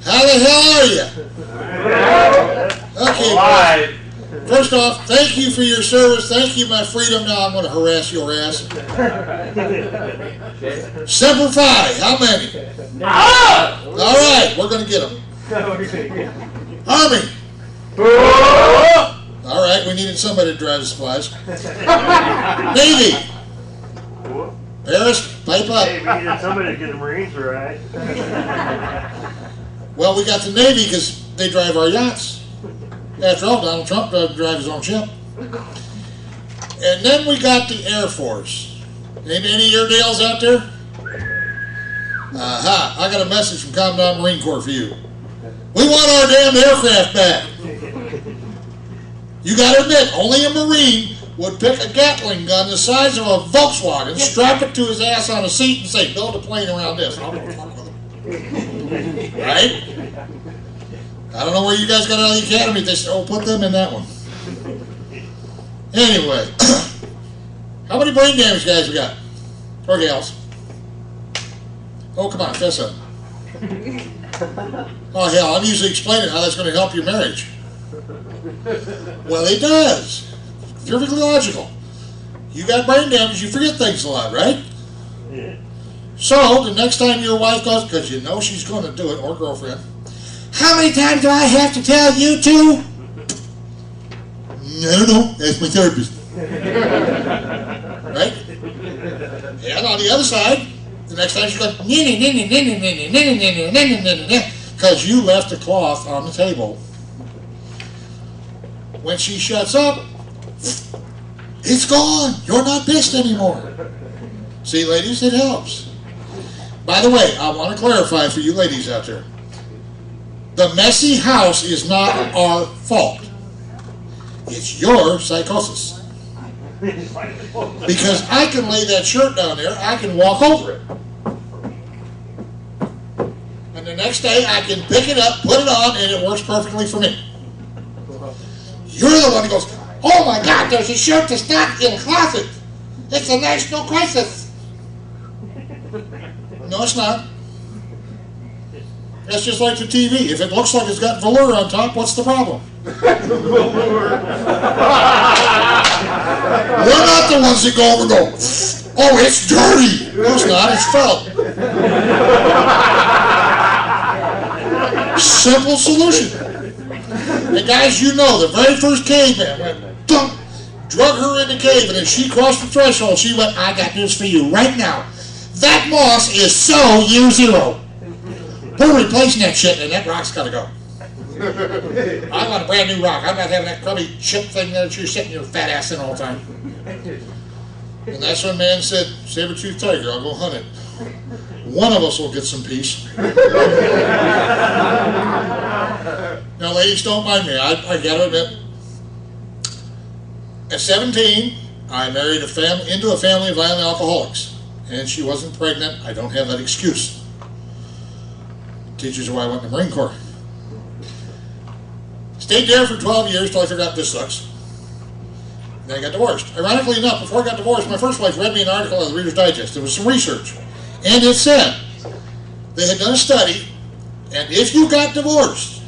How the hell are you? Okay, well, first off, thank you for your service. Thank you, my freedom. Now I'm going to harass your ass. Semper Fi, how many? All right, we're going to get them. Army. All right, we needed somebody to drive the supplies. Navy. Paris, pipe up. Hey, we needed somebody to get the Marines right. Well, we got the Navy because they drive our yachts. After all, Donald Trump doesn't drive his own ship. And then we got the Air Force. Any Airedales out there? Aha, I got a message from Commandant Marine Corps for you. We want our damn aircraft back. You got to admit, only a Marine would pick a Gatling gun the size of a Volkswagen, strap it to his ass on a seat and say, build a plane around this. I'll go fuck with him. Right? I don't know where you guys got out of the academy. They said, oh, put them in that one. Anyway, how many brain damage guys we got? Or gals? Oh, come on, fess up. Oh, hell, I'm usually explaining how that's going to help your marriage. Well, it does. Perfectly logical. You got brain damage, you forget things a lot, right? Yeah. So, the next time your wife goes, because you know she's going to do it, or girlfriend, how many times do I have to tell you to? I don't know. Ask my therapist. Right? And on the other side, the next time she goes, because you left the cloth on the table. When she shuts up, it's gone. You're not pissed anymore. See, ladies, it helps. By the way, I want to clarify for you ladies out there. The messy house is not our fault. It's your psychosis. Because I can lay that shirt down there, I can walk over it. And the next day I can pick it up, put it on, and it works perfectly for me. You're the one who goes, oh my God, there's a shirt that's not in the closet. It's a national crisis. No, it's not. That's just like the TV. If it looks like it's got velour on top, what's the problem? We're not the ones that go over and go, oh, it's dirty. No, it's not. It's felt. Simple solution. And guys, you know, the very first caveman went, thump, drug her in the cave, and as she crossed the threshold, she went, I got news for you right now. That moss is so year zero. We're replacing that shit, and that rock's got to go. I want a brand new rock. I'm not having that crummy chip thing that you're sitting your fat ass in all the time. And that's when man said, saber-toothed tiger, I'll go hunt it. One of us will get some peace. Now, ladies, don't mind me. I got to admit, at 17, I married into a family of violent alcoholics. And she wasn't pregnant. I don't have that excuse. Teachers are why I went to the Marine Corps. Stayed there for 12 years till I figured out this sucks. Then I got divorced. Ironically enough, before I got divorced, my first wife read me an article of the Reader's Digest. There was some research. And it said they had done a study, and if you got divorced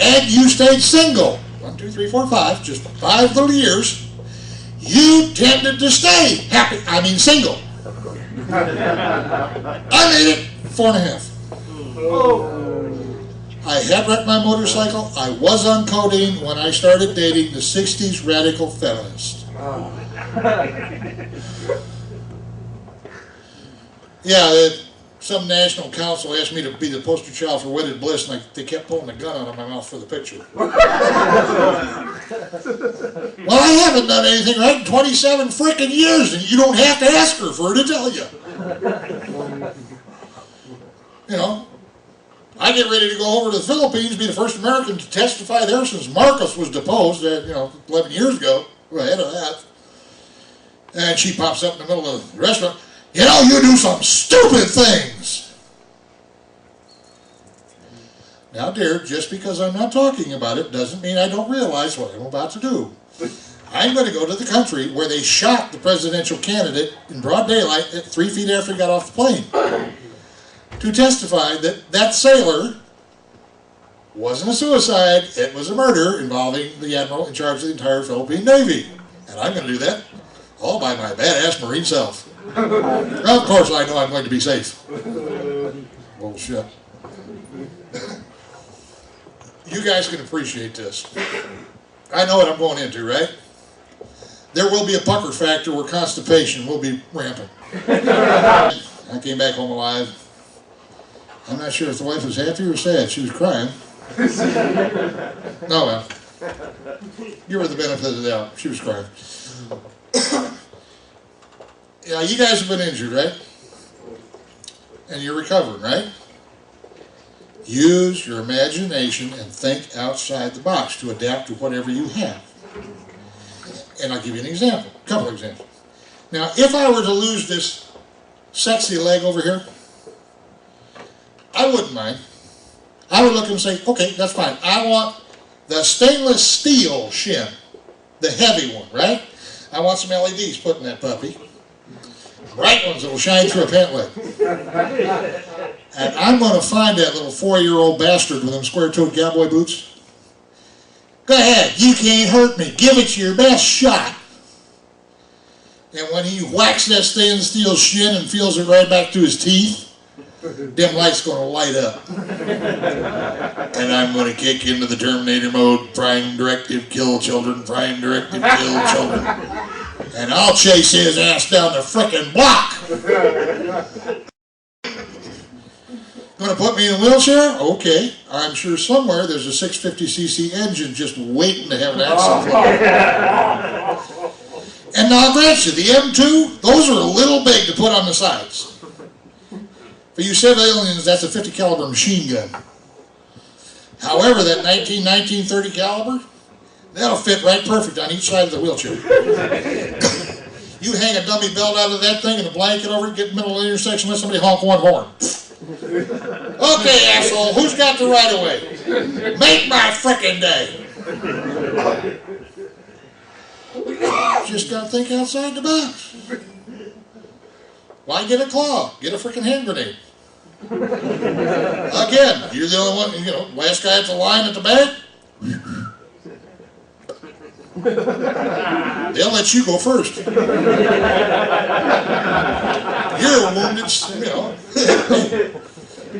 and you stayed single, 1, 2, 3, 4, 5, just 5 little years, you tended to stay single. I made it 4.5. Oh. I had wrecked my motorcycle. I was on codeine when I started dating the 60s radical feminist. Oh. Yeah, some national council asked me to be the poster child for wedded bliss, and they kept pulling the gun out of my mouth for the picture. Well, I haven't done anything right in 27 frickin' years, and you don't have to ask her for her to tell you. You know, I get ready to go over to the Philippines, be the first American to testify there since Marcos was deposed, 11 years ago. We're ahead of that. And she pops up in the middle of the restaurant. You know, you do some stupid things. Now, dear, just because I'm not talking about it doesn't mean I don't realize what I'm about to do. I'm going to go to the country where they shot the presidential candidate in broad daylight 3 feet after he got off the plane to testify that that sailor Wasn't a suicide, it was a murder involving the admiral in charge of the entire Philippine Navy. And I'm going to do that all by my badass Marine self. Well, of course I know I'm going to be safe. Bullshit. You guys can appreciate this. I know what I'm going into, right? There will be a pucker factor where constipation will be rampant. I came back home alive. I'm not sure if the wife was happy or sad. She was crying. No, well. Give her the benefit of the doubt. She was crying. Yeah, you guys have been injured, right? And you're recovering, right? Use your imagination and think outside the box to adapt to whatever you have. And I'll give you an example, a couple of examples. Now, if I were to lose this sexy leg over here, I wouldn't mind. I would look and say, okay, that's fine. I want the stainless steel shin, the heavy one, right? I want some LEDs put in that puppy. Bright ones that will shine through a pant leg. And I'm going to find that little 4-year-old bastard with them square-toed cowboy boots. Go ahead, you can't hurt me. Give it your best shot. And when he whacks that stainless steel shin and feels it right back to his teeth, them lights going to light up. And I'm going to kick into the Terminator mode, prime directive, kill children, prime directive, kill children. And I'll chase his ass down the frickin' block. Going to put me in a wheelchair? Okay. I'm sure somewhere there's a 650cc engine just waiting to have an accident. And now I'll grant you, the M2, those are a little big to put on the sides. For you civilians, that's a 50 caliber machine gun. However, that 1930 caliber, that'll fit right perfect on each side of the wheelchair. You hang a dummy belt out of that thing and a blanket over it, get in the middle of the intersection, let somebody honk one horn. Okay, asshole, who's got the right of way? Make my frickin' day. Just gotta think outside the box. Why get a claw? Get a frickin' hand grenade. Again, you're the only one, you know, last guy at the line at the back. They'll let you go first. You're a wounded, you know.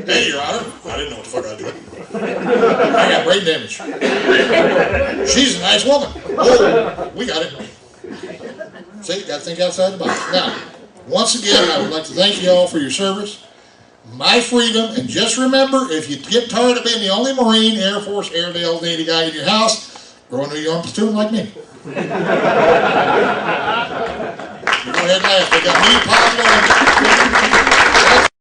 Hey, Your Honor, I didn't know what the fuck I was doing. I got brain damage. She's a nice woman. Oh, we got it. See, you got to think outside the box. Now, once again, I would like to thank you all for your service. My freedom, and just remember, if you get tired of being the only Marine, Air Force, Airedale, Navy guy in your house, go into your own platoon like me. Go ahead and laugh. They got me, Pablo,